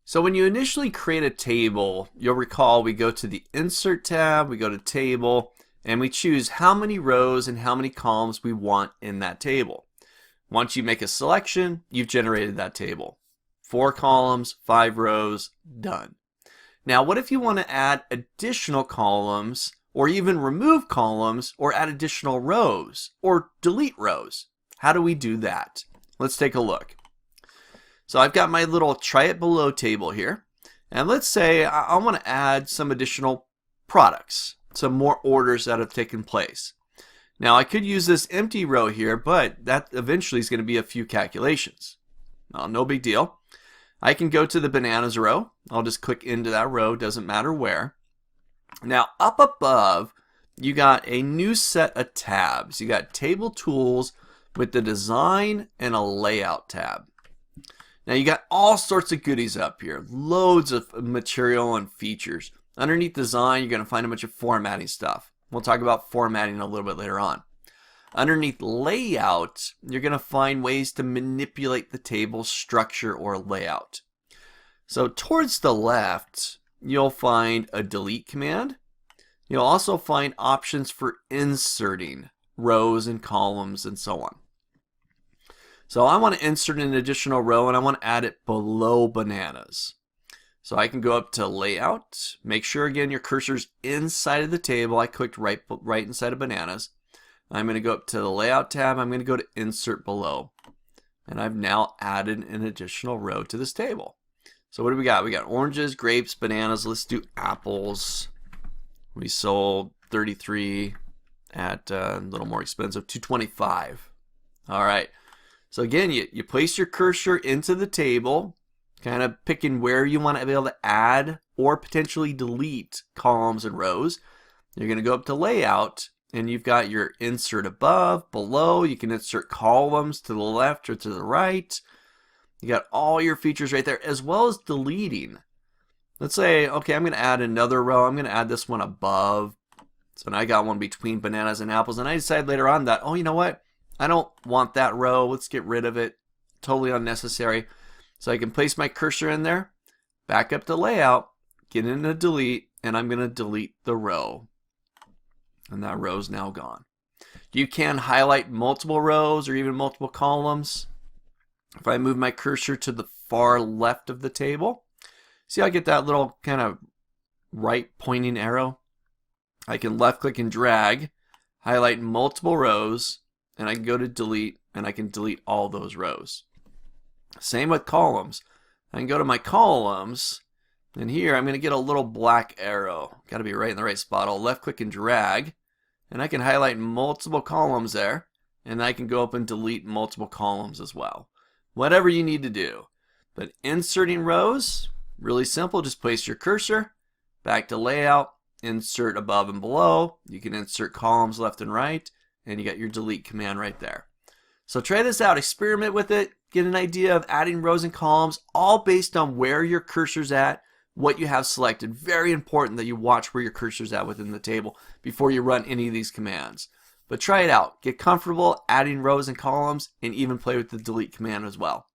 So when you initially create a table, you'll recall we go to the Insert tab, we go to Table, and we choose how many rows and how many columns we want in that table. Once you make a selection, you've generated that table. 4 columns, 5 rows, done. Now what if you want to add additional columns, or even remove columns, or add additional rows, or delete rows? How do we do that? Let's take a look. So I've got my little try it below table here, and let's say I want to add some additional products, some more orders that have taken place. Now I could use this empty row here, but that eventually is going to be a few calculations. Well, no big deal. I can go to the bananas row. I'll just click into that row, doesn't matter where. Now up above, you got a new set of tabs. You got Table Tools with the Design and a Layout tab. Now you got all sorts of goodies up here, loads of material and features. Underneath Design, you're going to find a bunch of formatting stuff. We'll talk about formatting a little bit later on. Underneath Layout, you're going to find ways to manipulate the table structure or layout. So towards the left, you'll find a delete command. You'll also find options for inserting rows and columns and so on. So I want to insert an additional row and I want to add it below bananas. So I can go up to Layout, make sure again your cursor's inside of the table. I clicked right inside of bananas. I'm going to go up to the Layout tab. I'm going to go to Insert Below. And I've now added an additional row to this table. So what do we got? We got oranges, grapes, bananas. Let's do apples. We sold 33 at a little more expensive, $2.25. All right. So again, you place your cursor into the table, kind of picking where you want to be able to add or potentially delete columns and rows. You're going to go up to Layout, and you've got your insert above, below. You can insert columns to the left or to the right. You got all your features right there, as well as deleting. Let's say, okay, I'm going to add another row. I'm going to add this one above. So now I got one between bananas and apples, and I decide later on that, oh, you know what? I don't want that row. Let's get rid of it. Totally unnecessary. So I can place my cursor in there, back up to Layout, get into Delete, and I'm going to delete the row. And that row's now gone. You can highlight multiple rows or even multiple columns. If I move my cursor to the far left of the table, see how I get that little kind of right pointing arrow? I can left click and drag, highlight multiple rows, and I can go to delete, and I can delete all those rows. Same with columns. I can go to my columns, and here I'm going to get a little black arrow. Got to be right in the right spot. I'll left click and drag, and I can highlight multiple columns there, and I can go up and delete multiple columns as well. Whatever you need to do. But inserting rows, really simple. Just place your cursor, back to Layout, insert above and below. You can insert columns left and right, and you got your delete command right there. So try this out, experiment with it, get an idea of adding rows and columns, all based on where your cursor's at, what you have selected. Very important that you watch where your cursor's at within the table before you run any of these commands. But try it out, get comfortable adding rows and columns, and even play with the delete command as well.